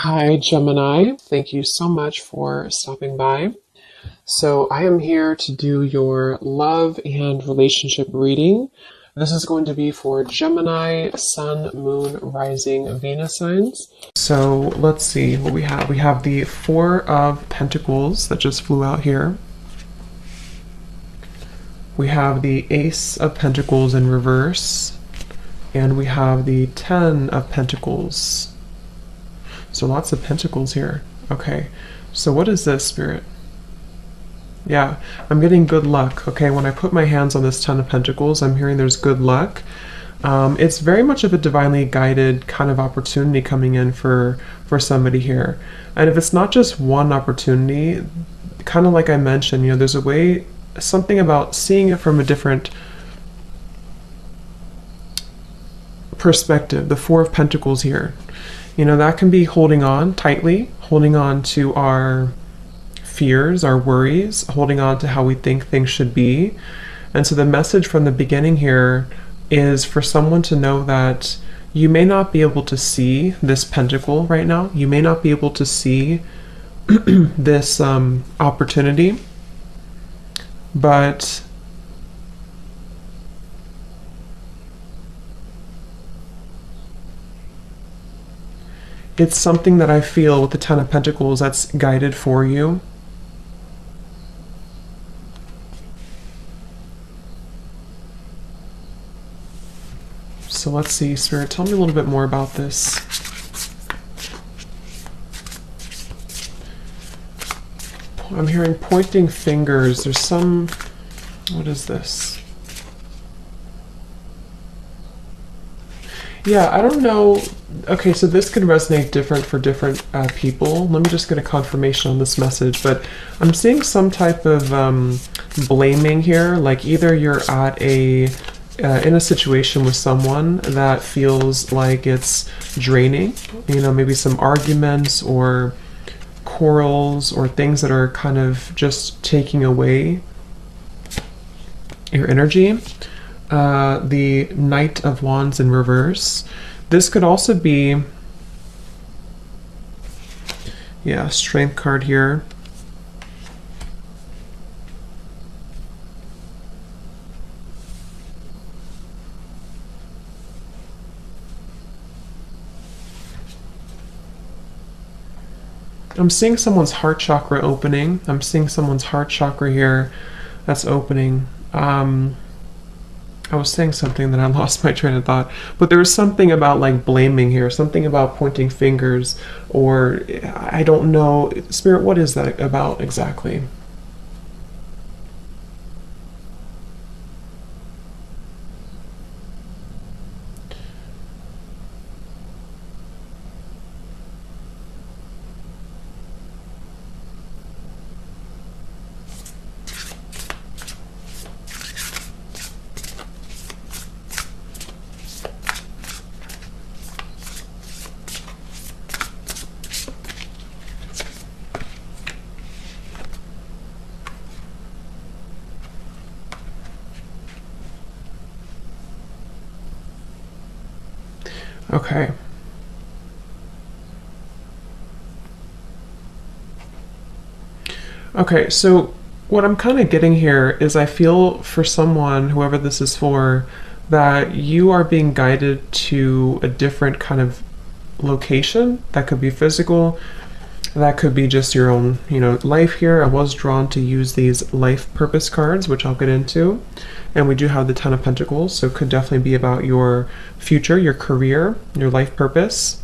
Hi, Gemini. Thank you so much for stopping by. So, I am here to do your love and relationship reading. This is going to be for Gemini, Sun, Moon, Rising, Venus signs. So, let's see what we have. We have the Four of Pentacles that just flew out here. We have the Ace of Pentacles in reverse. And we have the Ten of Pentacles. So lots of pentacles here. Okay, so what is this, Spirit? Yeah, I'm getting good luck. Okay, when I put my hands on this Ten of Pentacles, I'm hearing there's good luck. It's very much of a divinely guided kind of opportunity coming in for somebody here. And if it's not just one opportunity, kind of like I mentioned, there's a way, something about seeing it from a different perspective. The Four of Pentacles here. That can be holding on tightly, holding on to our fears, our worries, holding on to how we think things should be. And so the message from the beginning here is for someone to know that you may not be able to see this pentacle right now. You may not be able to see this opportunity, but it's something that I feel with the Ten of Pentacles that's guided for you. So let's see, Spirit, tell me a little bit more about this. I'm hearing pointing fingers. There's some, what is this? Yeah, I don't know. Okay, so this could resonate different for different people. Let me just get a confirmation on this message. But I'm seeing some type of blaming here. Like either you're at in a situation with someone that feels like it's draining. Maybe some arguments or quarrels or things that are kind of just taking away your energy. The Knight of Wands in reverse. This could also be, Strength card here. I'm seeing someone's heart chakra opening. I'm seeing someone's heart chakra here that's opening. I was saying something that I lost my train of thought, but there was something about like blaming here, something about pointing fingers, or I don't know. Spirit, what is that about exactly? Okay. Okay, so what I'm kind of getting here is I feel for someone, whoever this is for, that you are being guided to a different kind of location. That could be physical, that could be just your own, life here. I was drawn to use these life purpose cards, which I'll get into. And we do have the Ten of Pentacles, so it could definitely be about your future, your career, your life purpose.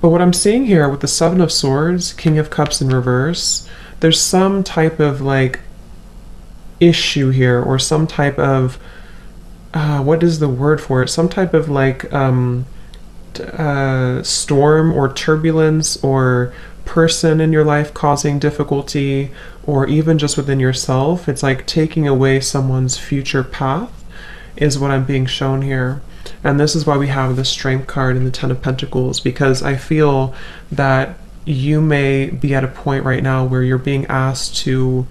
But what I'm seeing here with the Seven of Swords, King of Cups in reverse, there's some type of like issue here, or some type of, what is the word for it? Some type of like storm or turbulence or person in your life causing difficulty, or even just within yourself. It's like taking away someone's future path is what I'm being shown here. And this is why we have the Strength card and the Ten of Pentacles, because I feel that you may be at a point right now where you're being asked to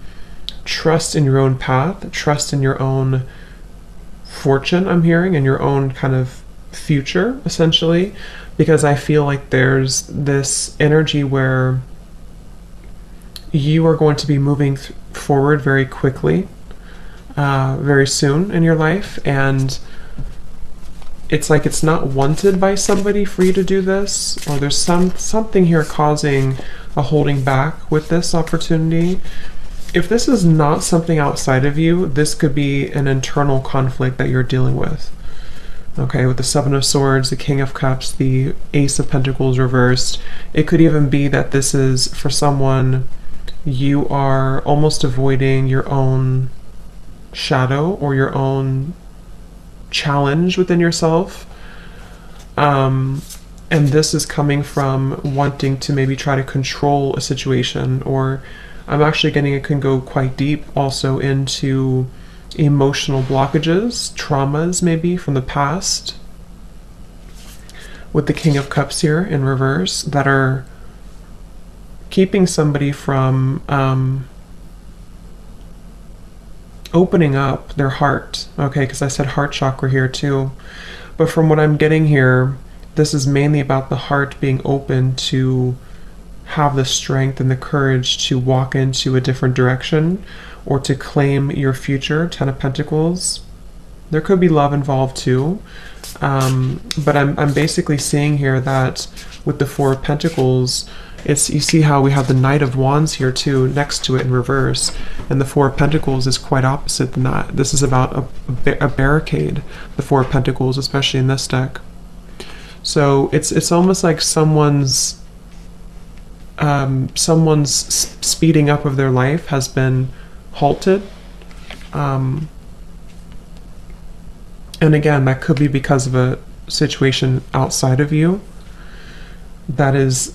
trust in your own path, trust in your own fortune, I'm hearing, and your own kind of future, essentially, because I feel like there's this energy where you are going to be moving forward very quickly, very soon in your life, and it's like it's not wanted by somebody for you to do this, or there's something here causing a holding back with this opportunity. If this is not something outside of you, this could be an internal conflict that you're dealing with. Okay, with the Seven of Swords, the King of Cups, the Ace of Pentacles reversed, it could even be that this is, for someone, you are almost avoiding your own shadow or your own challenge within yourself. And this is coming from wanting to maybe try to control a situation, or I'm actually getting it can go quite deep also into emotional blockages, traumas maybe from the past, with the King of Cups here in reverse, that are keeping somebody from opening up their heart. Okay, because I said heart chakra here too. But from what I'm getting here, this is mainly about the heart being open to have the strength and the courage to walk into a different direction or to claim your future. Ten of Pentacles. There could be love involved too. But I'm basically seeing here that with the Four of Pentacles, it's, you see how we have the Knight of Wands here too next to it in reverse, and the Four of Pentacles is quite opposite than that. This is about a barricade, the Four of Pentacles, especially in this deck. So it's almost like someone's speeding up of their life has been halted. And again, that could be because of a situation outside of you that is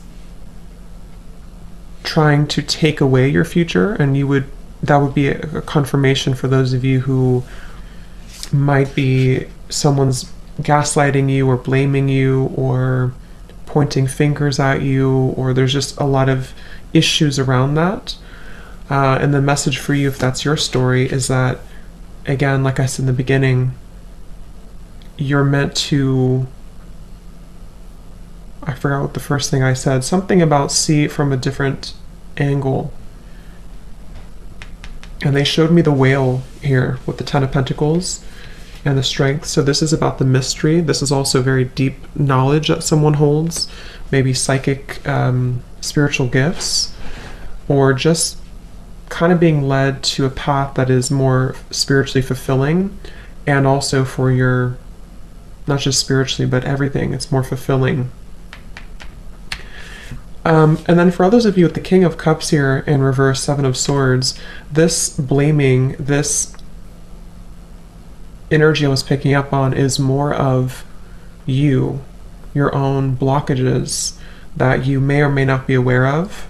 trying to take away your future, and that would be a confirmation for those of you who might be someone's gaslighting you or blaming you or pointing fingers at you, or there's just a lot of issues around that. And the message for you, if that's your story, is that, again, like I said in the beginning, you're meant to, I forgot what the first thing I said, something about see it from a different angle. And they showed me the whale here with the Ten of Pentacles and the strength. So this is about the mystery. This is also very deep knowledge that someone holds, maybe psychic, spiritual gifts, or just kind of being led to a path that is more spiritually fulfilling, and also for your, not just spiritually, but everything, it's more fulfilling. And then for others of you with the King of Cups here in reverse, Seven of Swords, this blaming, this energy I was picking up on is more of you, your own blockages that you may or may not be aware of.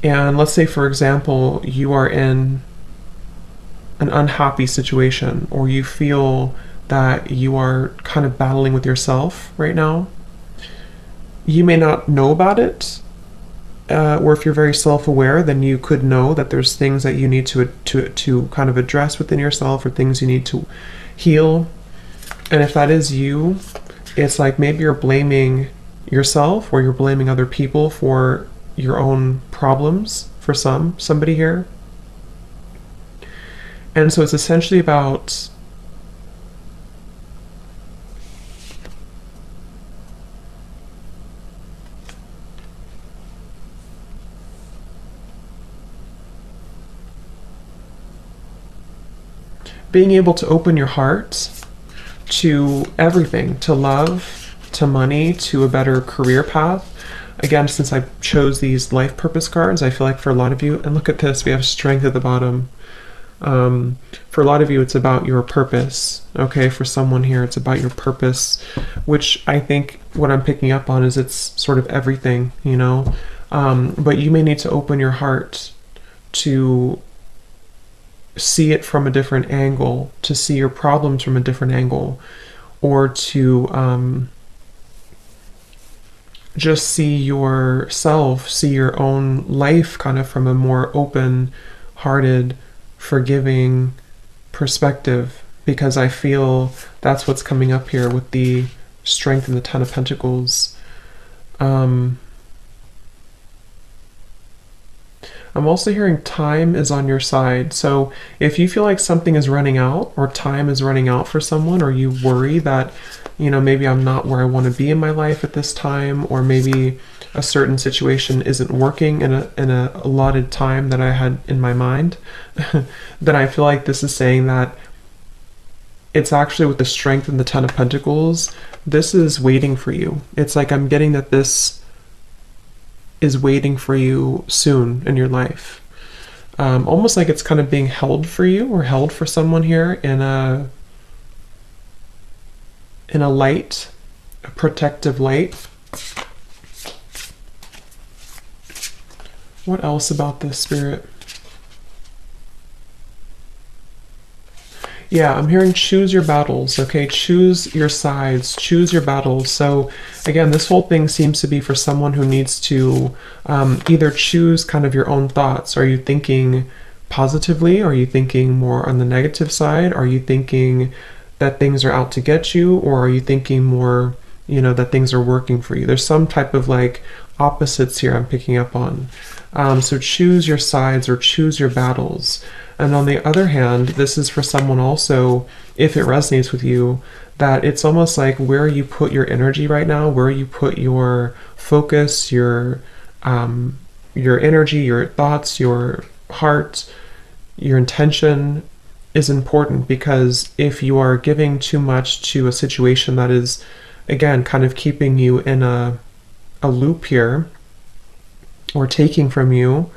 And let's say, for example, you are in an unhappy situation, or you feel that you are kind of battling with yourself right now. You may not know about it, or if you're very self-aware, then you could know that there's things that you need to kind of address within yourself, or things you need to heal. And if that is you, it's like maybe you're blaming yourself, or you're blaming other people for your own problems, for somebody here. And so it's essentially about being able to open your heart to everything, to love, to money, to a better career path. Again, since I chose these life purpose cards, I feel like for a lot of you, and look at this, we have strength at the bottom. For a lot of you, it's about your purpose. Okay, for someone here, it's about your purpose, which I think what I'm picking up on is it's sort of everything, you know. But you may need to open your heart to see it from a different angle, to see your problems from a different angle, or to just see yourself, see your own life kind of from a more open-hearted, forgiving perspective, because I feel that's what's coming up here with the Strength and the Ten of Pentacles. I'm also hearing time is on your side. So if you feel like something is running out, or time is running out for someone, or you worry that, you know, maybe I'm not where I want to be in my life at this time, or maybe a certain situation isn't working in a allotted time that I had in my mind, then I feel like this is saying that it's actually with the Strength and the Ten of Pentacles, this is waiting for you. It's like I'm getting that this is waiting for you soon in your life. Almost like it's kind of being held for you, or held for someone here in a light, a protective light. What else about this, Spirit? Yeah, I'm hearing choose your battles, okay? Choose your sides, choose your battles. So again, this whole thing seems to be for someone who needs to either choose kind of your own thoughts. Are you thinking positively? Are you thinking more on the negative side? Are you thinking that things are out to get you? Or are you thinking more, you know, that things are working for you? There's some type of like opposites here I'm picking up on. So choose your sides, or choose your battles. And on the other hand, this is for someone also, if it resonates with you, that it's almost like where you put your energy right now, where you put your focus, your energy, your thoughts, your heart, your intention is important. Because if you are giving too much to a situation that is, again, kind of keeping you in a loop here, or taking from you,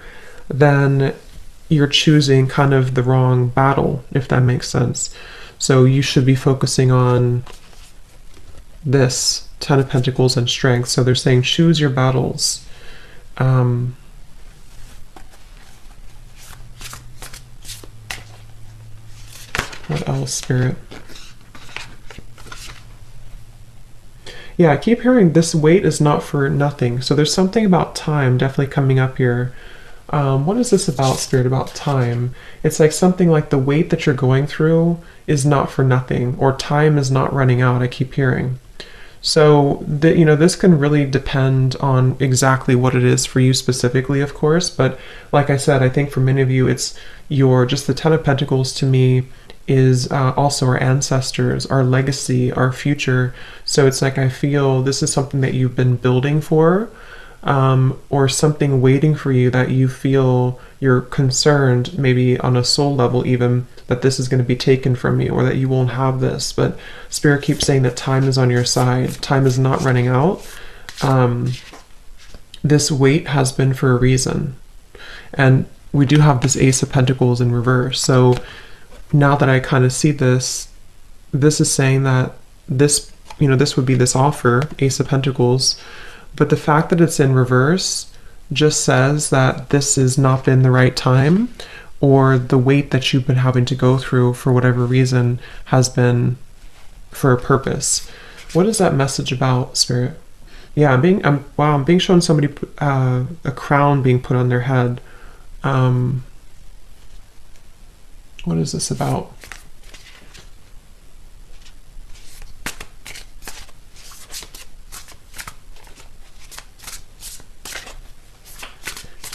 then you're choosing kind of the wrong battle, if that makes sense. So you should be focusing on this Ten of Pentacles and Strength. So they're saying choose your battles. What else, Spirit? Yeah, I keep hearing this wait is not for nothing. So there's something about time definitely coming up here. What is this about, Spirit, about time? It's like something like the wait that you're going through is not for nothing, or time is not running out, I keep hearing. So, you know, this can really depend on exactly what it is for you specifically, of course. But like I said, I think for many of you, it's just the Ten of Pentacles to me is also our ancestors, our legacy, our future. So it's like I feel this is something that you've been building for, or something waiting for you that you feel you're concerned, maybe on a soul level even, that this is going to be taken from you, or that you won't have this. But Spirit keeps saying that time is on your side. Time is not running out. This wait has been for a reason. And we do have this Ace of Pentacles in reverse. So now that I kind of see this, this is saying that this, you know, this would be this offer, Ace of Pentacles. But the fact that it's in reverse just says that this has not been the right time, or the wait that you've been having to go through for whatever reason has been for a purpose. What is that message about, Spirit? Yeah, I'm being shown somebody, a crown being put on their head. What is this about?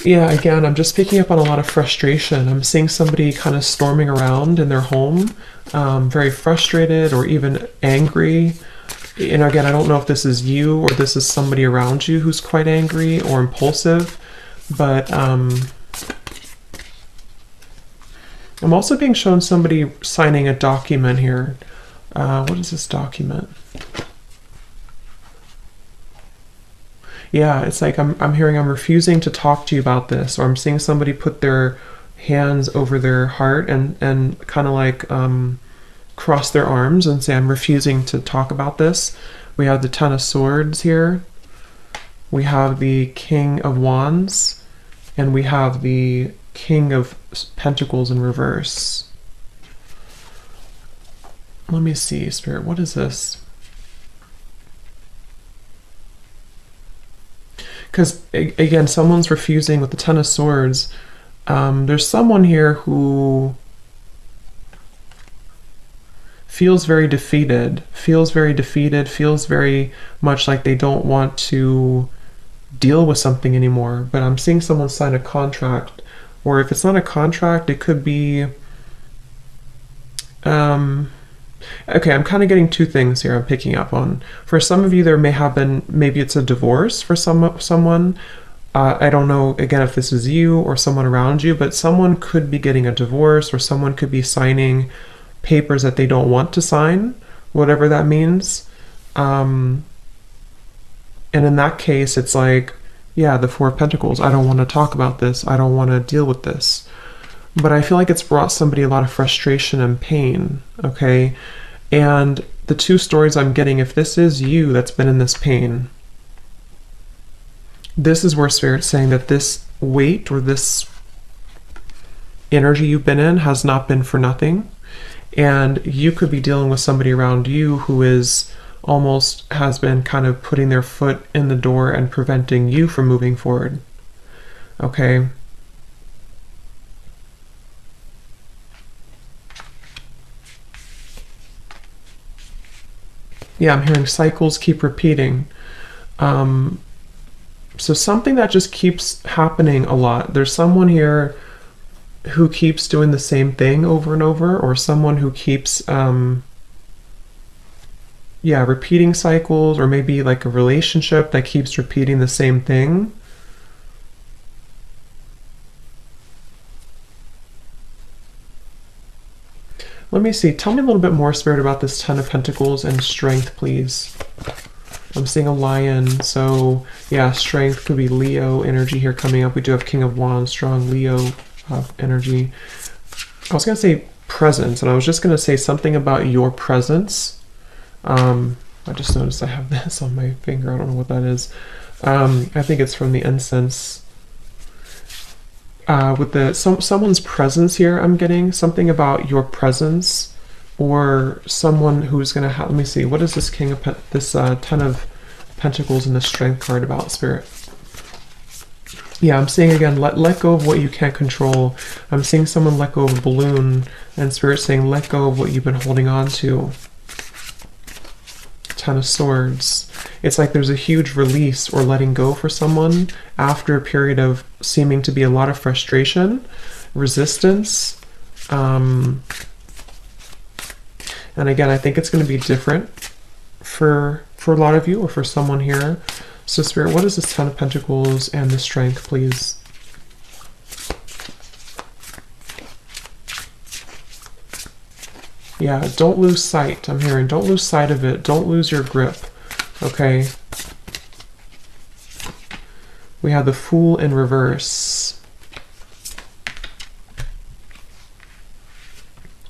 Yeah, again, I'm just picking up on a lot of frustration. I'm seeing somebody kind of storming around in their home, very frustrated or even angry. And again, I don't know if this is you or this is somebody around you who's quite angry or impulsive, but I'm also being shown somebody signing a document here. What is this document? Yeah, it's like I'm hearing I'm refusing to talk to you about this, or I'm seeing somebody put their hands over their heart and kind of like cross their arms and say, I'm refusing to talk about this. We have the Ten of Swords here. We have the King of Wands, and we have the King of Pentacles in reverse. Let me see, Spirit, what is this? Because, again, someone's refusing with the Ten of Swords. There's someone here who feels very defeated, feels very much like they don't want to deal with something anymore. But I'm seeing someone sign a contract, or if it's not a contract, it could be okay, I'm kind of getting two things here I'm picking up on. For some of you, there may have been, maybe it's a divorce for someone. I don't know, again, if this is you or someone around you, but someone could be getting a divorce, or someone could be signing papers that they don't want to sign, whatever that means. And in that case, it's like, yeah, the Four of Pentacles. I don't want to talk about this. I don't want to deal with this. But I feel like it's brought somebody a lot of frustration and pain, okay? And the two stories I'm getting, if this is you that's been in this pain, this is where Spirit's saying that this weight or this energy you've been in has not been for nothing. And you could be dealing with somebody around you who is almost has been kind of putting their foot in the door and preventing you from moving forward, okay? Yeah, I'm hearing cycles keep repeating. So something that just keeps happening a lot. There's someone here who keeps doing the same thing over and over, or someone who keeps, repeating cycles, or maybe like a relationship that keeps repeating the same thing. Let me see. Tell me a little bit more, Spirit, about this Ten of Pentacles and strength, please. I'm seeing a lion, so yeah, strength could be Leo energy here coming up. We do have King of Wands, strong Leo energy. I was going to say presence, and I was just going to say something about your presence. I just noticed I have this on my finger. I don't know what that is. I think it's from the incense. With the someone's presence here, I'm getting something about your presence, or someone who's gonna have. Let me see. What is this King of this Ten of Pentacles and the Strength card about, Spirit? Yeah, I'm seeing again. Let go of what you can't control. I'm seeing someone let go of a balloon, and Spirit saying let go of what you've been holding on to. Ten of Swords. It's like there's a huge release or letting go for someone after a period of seeming to be a lot of frustration, resistance. And again, I think it's going to be different for a lot of you, or for someone here. So Spirit, what is this Ten of Pentacles and the Strength, please? Yeah, don't lose sight. I'm hearing don't lose sight of it. Don't lose your grip. Okay. We have the Fool in reverse.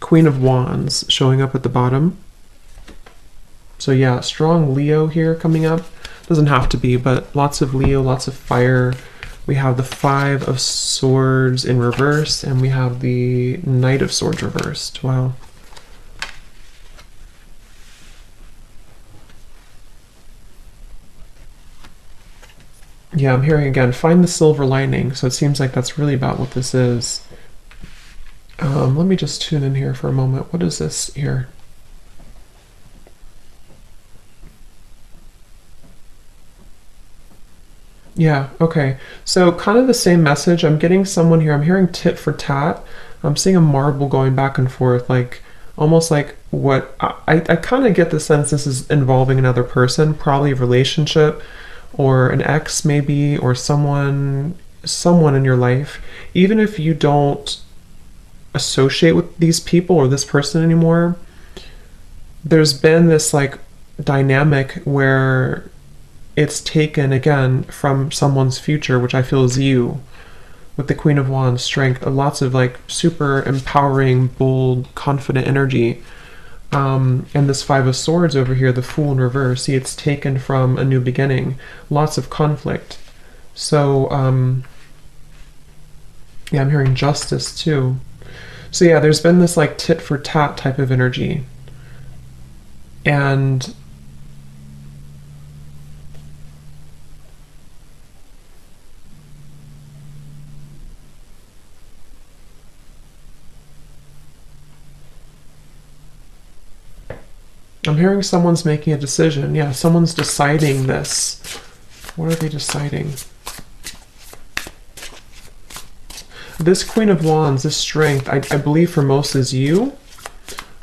Queen of Wands showing up at the bottom. So yeah, strong Leo here coming up. Doesn't have to be, but lots of Leo, lots of fire. We have the Five of Swords in reverse, and we have the Knight of Swords reversed. Wow. Yeah, I'm hearing again, find the silver lining. So it seems like that's really about what this is. Let me just tune in here for a moment. What is this here? Yeah, okay. So kind of the same message. I'm getting someone here. I'm hearing tit for tat. I'm seeing a marble going back and forth, like almost like what I kind of get the sense this is involving another person, probably a relationship, or an ex maybe, or someone in your life. Even if you don't associate with these people or this person anymore, there's been this like dynamic where it's taken again from someone's future, which I feel is you, with the Queen of Wands, strength, lots of like super empowering, bold, confident energy. And this Five of Swords over here, the Fool in reverse, see, it's taken from a new beginning, lots of conflict. So yeah, I'm hearing justice too. So yeah, there's been this like tit for tat type of energy. And I'm hearing someone's making a decision. Yeah, someone's deciding this. What are they deciding? This Queen of Wands, this strength, I believe for most is you.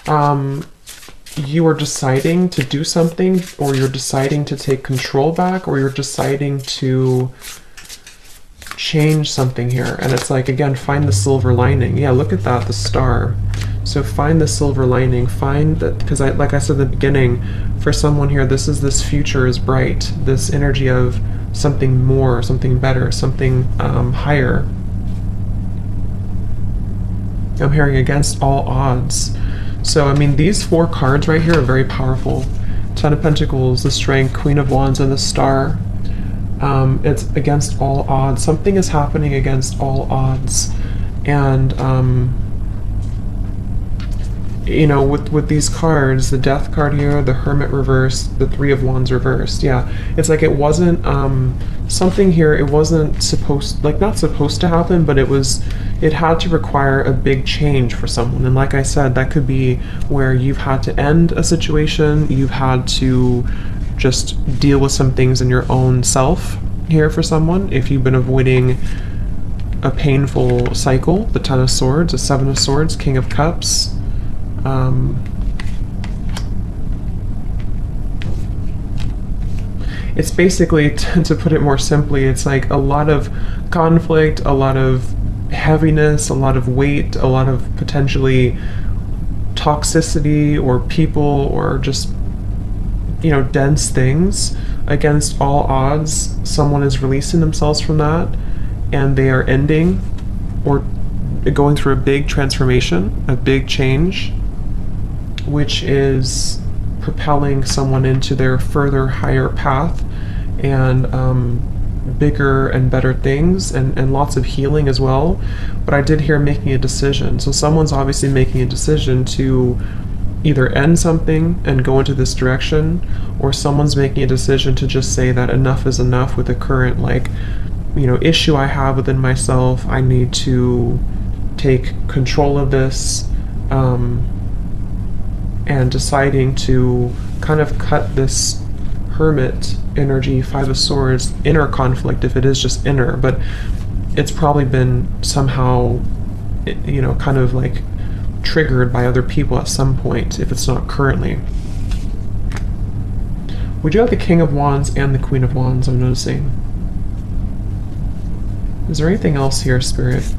You are deciding to do something, or you're deciding to take control back, or you're deciding to change something here. And it's like, again, find the silver lining. Yeah, look at that, the star. So find the silver lining, find that, because like I said at the beginning, for someone here, this future is bright, this energy of something more, something better, something higher. I'm hearing against all odds. So, I mean, these 4 cards right here are very powerful. 10 of Pentacles, the Strength, Queen of Wands, and the Star. It's against all odds. Something is happening against all odds. And, you know, with these cards, the Death card here, the Hermit reversed, the 3 of Wands reversed. Yeah, it's like it wasn't, something here, it wasn't supposed, like not supposed to happen, but it had to require a big change for someone. And like I said, that could be where you've had to end a situation, you've had to just deal with some things in your own self here for someone. If you've been avoiding a painful cycle, the 10 of Swords, the 7 of Swords, King of Cups. It's basically, to put it more simply, it's like a lot of conflict, a lot of heaviness, a lot of weight, a lot of potentially toxicity or people or just, you know, dense things. Against all odds, someone is releasing themselves from that, and they are ending or going through a big transformation, a big change, which is propelling someone into their further higher path and bigger and better things, and lots of healing as well. But I did hear making a decision. So someone's obviously making a decision to either end something and go into this direction, or someone's making a decision to just say that enough is enough with the current, like, you know, issue I have within myself. I need to take control of this, and deciding to kind of cut this Hermit energy, 5 of Swords, inner conflict, if it is just inner, but it's probably been somehow, you know, kind of like triggered by other people at some point, if it's not currently. We do have the King of Wands and the Queen of Wands, I'm noticing. Is there anything else here, Spirit?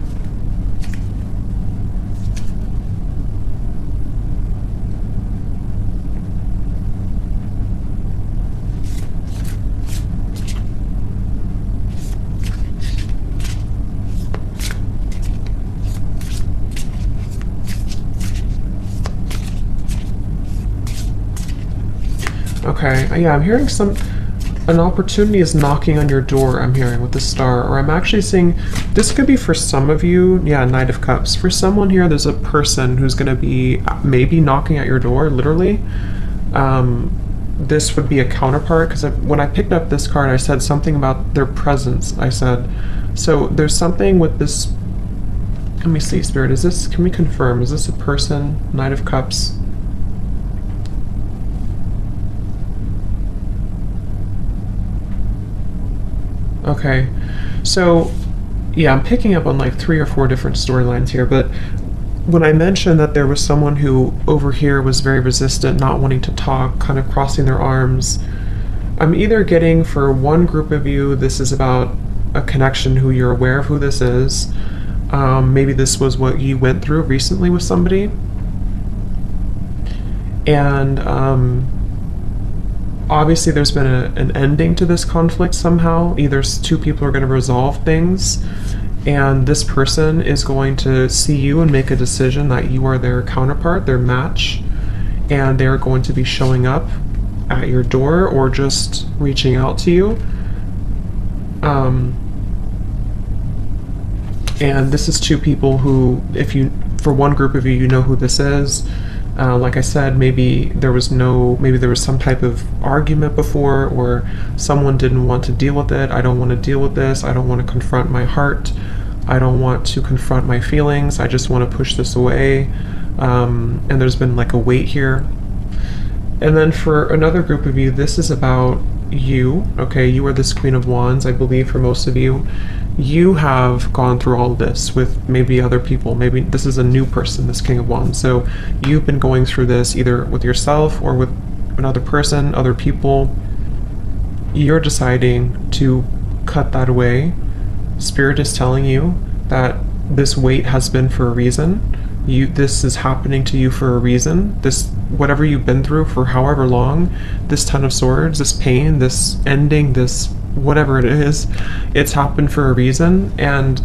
Okay, yeah, I'm hearing an opportunity is knocking on your door, I'm hearing, with the Star. Or I'm actually seeing, this could be for some of you, yeah, Knight of Cups. For someone here, there's a person who's going to be maybe knocking at your door, literally. This would be a counterpart, because when I picked up this card, I said something about their presence. I said, so there's something with this, let me see, Spirit, is this, can we confirm, is this a person, Knight of Cups? Okay, so yeah, I'm picking up on like 3 or 4 different storylines here, but when I mentioned that there was someone who over here was very resistant, not wanting to talk, kind of crossing their arms, I'm either getting, for one group of you, this is about a connection who you're aware of who this is. Maybe this was what you went through recently with somebody. And obviously there's been an ending to this conflict somehow. Either 2 people are going to resolve things, and this person is going to see you and make a decision that you are their counterpart, their match, and they're going to be showing up at your door or just reaching out to you. And this is 2 people who, if you, for one group of you, you know who this is. Like I said, maybe there was some type of argument before, or someone didn't want to deal with it. I don't want to deal with this. I don't want to confront my heart. I don't want to confront my feelings. I just want to push this away. And there's been like a weight here. And then for another group of you, this is about you. Okay, you are this Queen of Wands, I believe, for most of you. You have gone through all of this with maybe other people. Maybe this is a new person, this King of Wands. So you've been going through this either with yourself or with another person, other people. You're deciding to cut that away. Spirit is telling you that this weight has been for a reason. This is happening to you for a reason. This, whatever you've been through for however long, this Ten of Swords, this pain, this ending, this whatever it is, it's happened for a reason, and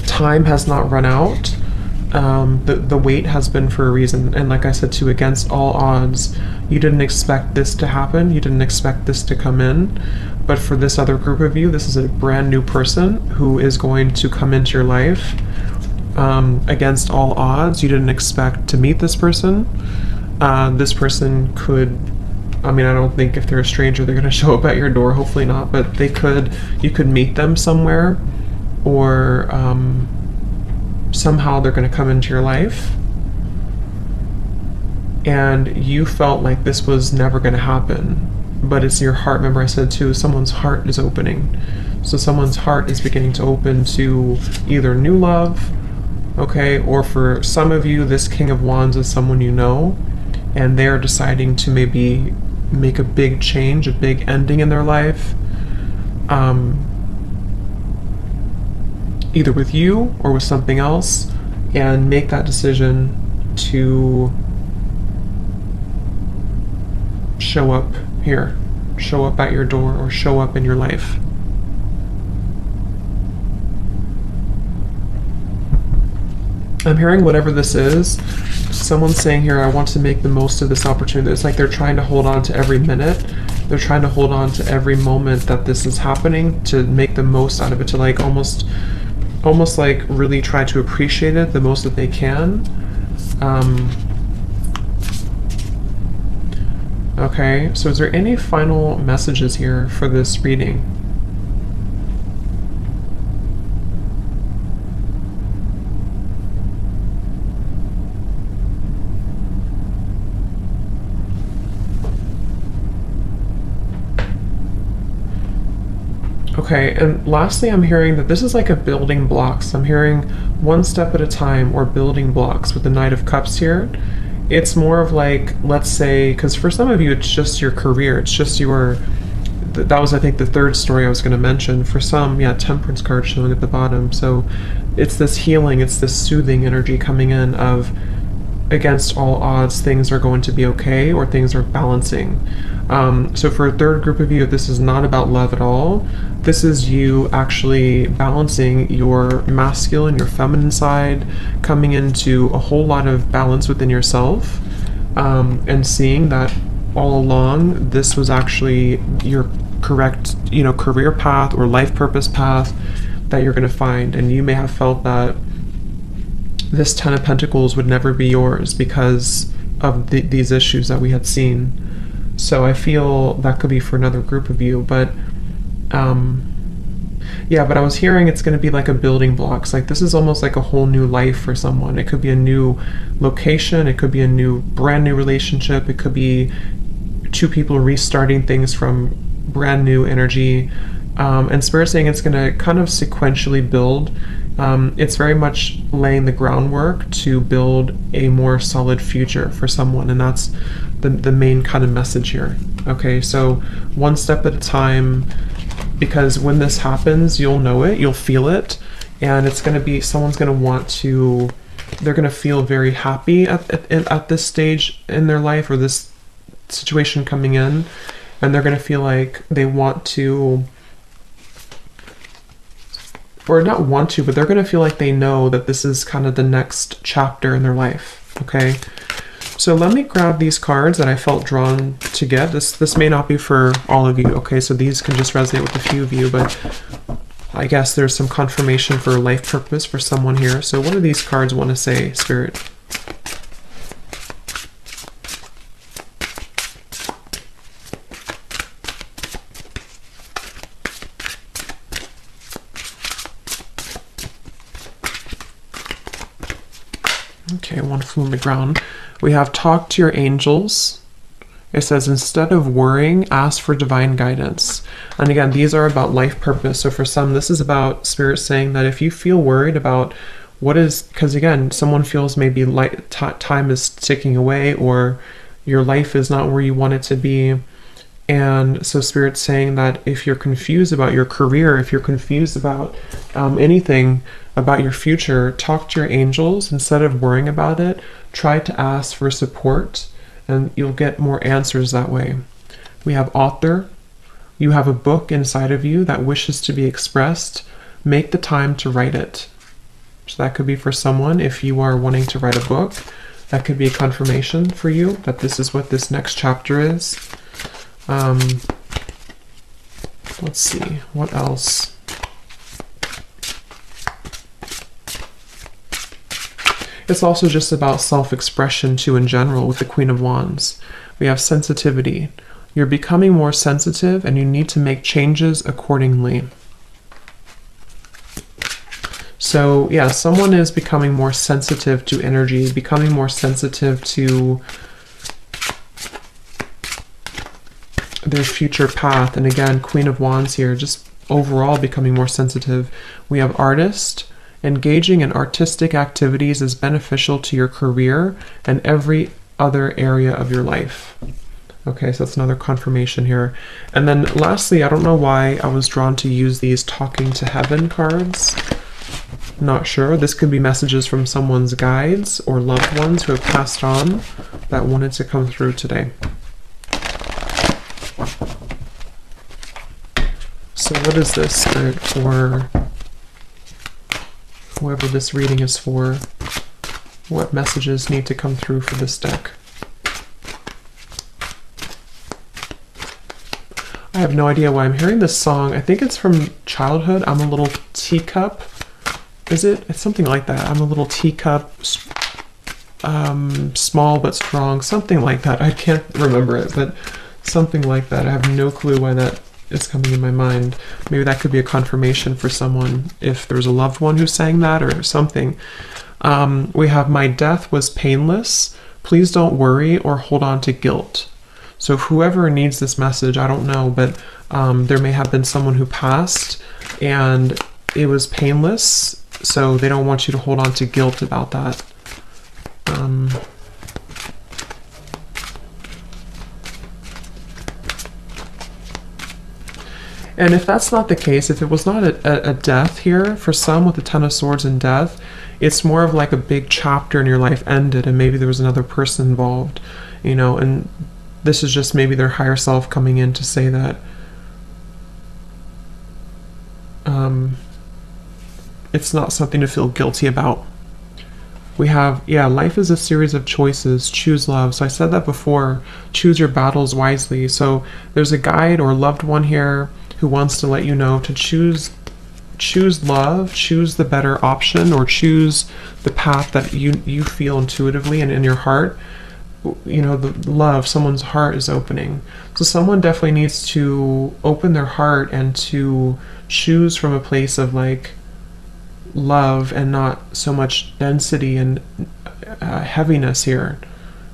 time has not run out. The wait has been for a reason, and like I said too, against all odds, you didn't expect this to happen, you didn't expect this to come in, but for this other group of you, this is a brand new person who is going to come into your life. Against all odds, you didn't expect to meet this person. This person could, I mean, I don't think if they're a stranger they're going to show up at your door, hopefully not, but they could, you could meet them somewhere, or somehow they're going to come into your life, and you felt like this was never going to happen, but it's your heart. Remember I said too, someone's heart is opening. So someone's heart is beginning to open to either new love, okay, or for some of you, this King of Wands is someone you know, and they're deciding to maybe make a big change, a big ending in their life, either with you or with something else, and make that decision to show up here, show up at your door, or show up in your life. I'm hearing whatever this is, someone's saying here, I want to make the most of this opportunity. It's like they're trying to hold on to every minute. They're trying to hold on to every moment that this is happening, to make the most out of it, to like almost like really try to appreciate it the most that they can. Okay, so is there any final messages here for this reading? Okay, and lastly, I'm hearing that this is like a building blocks. I'm hearing one step at a time, or building blocks with the Knight of Cups here. It's more of like, let's say, because for some of you, it's just your career. It's just your, that was, I think, the third story I was going to mention. For some, yeah, Temperance card showing at the bottom. So it's this healing, it's this soothing energy coming in of, against all odds, things are going to be okay, or things are balancing. So for a third group of you, this is not about love at all. This is you actually balancing your masculine, your feminine side, coming into a whole lot of balance within yourself, and seeing that all along this was actually your correct, career path or life purpose path that you're going to find. And you may have felt that this Ten of Pentacles would never be yours because of these issues that we had seen. So I feel that could be for another group of you, but yeah, but I was hearing it's going to be like a building blocks. Like this is almost like a whole new life for someone. It could be a new location. It could be a brand new relationship. It could be two people restarting things from brand new energy. And Spirit saying it's going to kind of sequentially build. It's very much laying the groundwork to build a more solid future for someone, and that's the main kind of message here. Okay, so one step at a time, because when this happens, you'll know it, you'll feel it, and it's going to be, someone's going to want to, they're going to feel very happy at this stage in their life, or this situation coming in, and they're going to feel like they want to, or not want to, but they're going to feel like they know that this is kind of the next chapter in their life. Okay, so let me grab these cards that I felt drawn to get. This may not be for all of you. Okay, so these can just resonate with a few of you, but I guess there's some confirmation for life purpose for someone here. So what do these cards want to say, Spirit? Okay, one flew on the ground. We have talk to your angels. It says, instead of worrying, ask for divine guidance. And again, these are about life purpose. So for some, this is about Spirit saying that if you feel worried about what is, because again, someone feels maybe like time is ticking away, or your life is not where you want it to be. And so Spirit's saying that if you're confused about your career, if you're confused about anything about your future, talk to your angels. Instead of worrying about it, try to ask for support, and you'll get more answers that way. We have author. You have a book inside of you that wishes to be expressed. Make the time to write it. So that could be for someone. If you are wanting to write a book, that could be a confirmation for you that this is what this next chapter is. Let's see, what else? It's also just about self-expression too in general with the Queen of Wands. We have sensitivity. You're becoming more sensitive and you need to make changes accordingly. So yeah, someone is becoming more sensitive to energy, becoming more sensitive to their future path. And again, Queen of Wands here, just overall becoming more sensitive. We have artist. Engaging in artistic activities is beneficial to your career and every other area of your life. Okay, so that's another confirmation here. And then lastly, I don't know why I was drawn to use these talking to heaven cards. Not sure. This could be messages from someone's guides or loved ones who have passed on that wanted to come through today. So what is this, Spirit, for whoever this reading is for? What messages need to come through for this deck? I have no idea why I'm hearing this song. I think it's from childhood. I'm a little teacup. Is it? It's something like that. I'm a little teacup, small but strong. Something like that. I can't remember it, but something like that. I have no clue why that is coming in my mind. Maybe that could be a confirmation for someone if there's a loved one who sang that or something. We have, my death was painless. Please don't worry or hold on to guilt. So whoever needs this message, I don't know, but there may have been someone who passed and it was painless, so they don't want you to hold on to guilt about that. And if that's not the case, if it was not a death here, for some with the Ten of Swords and death, it's more of like a big chapter in your life ended and maybe there was another person involved, you know, and this is just maybe their higher self coming in to say that it's not something to feel guilty about. We have, yeah, life is a series of choices. Choose love. So I said that before. Choose your battles wisely. So there's a guide or loved one here who wants to let you know to choose love, choose the better option, or choose the path that you feel intuitively and in your heart. You know, the love, someone's heart is opening. So someone definitely needs to open their heart and to choose from a place of like love and not so much density and heaviness here,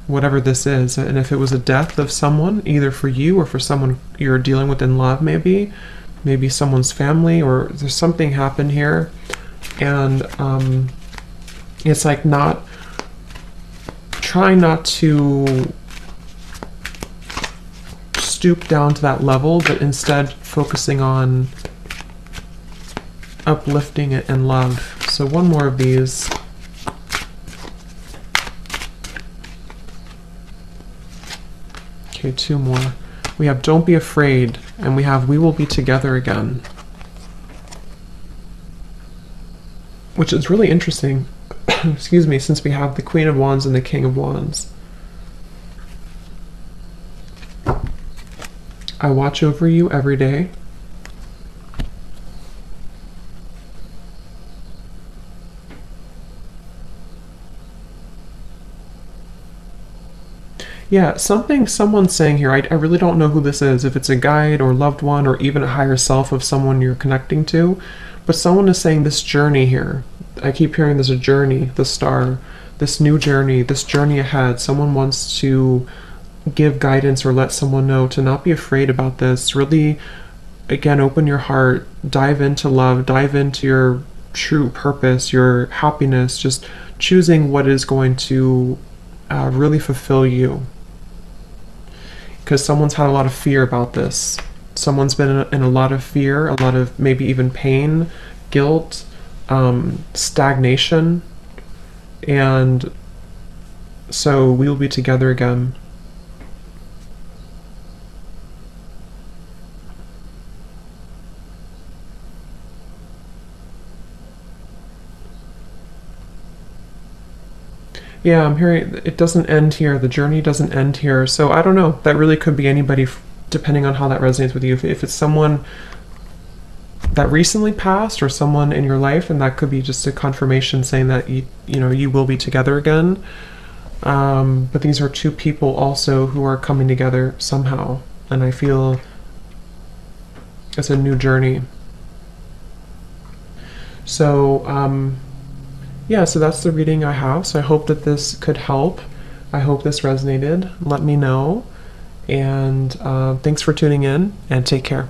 whatever this is. And if it was a death of someone, either for you or for someone you're dealing with in love, maybe someone's family, or there's something happened here, and it's like not trying not to stoop down to that level, but instead focusing on uplifting it and love. So one more of these. Okay, two more. We have don't be afraid, and we have we will be together again, which is really interesting. Excuse me, since we have the Queen of Wands and the King of Wands. I watch over you every day. Yeah, someone's saying here, I really don't know who this is, if it's a guide or loved one or even a higher self of someone you're connecting to, but someone is saying this journey here. I keep hearing there's a journey, the star, this new journey, this journey ahead. Someone wants to give guidance or let someone know to not be afraid about this. Really, again, open your heart, dive into love, dive into your true purpose, your happiness, just choosing what is going to really fulfill you. Because someone's had a lot of fear about this. Someone's been in a lot of fear, a lot of maybe even pain, guilt, stagnation, and so we will be together again. Yeah, I'm hearing it doesn't end here. The journey doesn't end here. So I don't know. That really could be anybody, depending on how that resonates with you. If it's someone that recently passed or someone in your life, and that could be just a confirmation saying that you will be together again. But these are two people also who are coming together somehow, and I feel it's a new journey. So yeah, so that's the reading I have. So I hope that this could help. I hope this resonated. Let me know. And thanks for tuning in, and take care.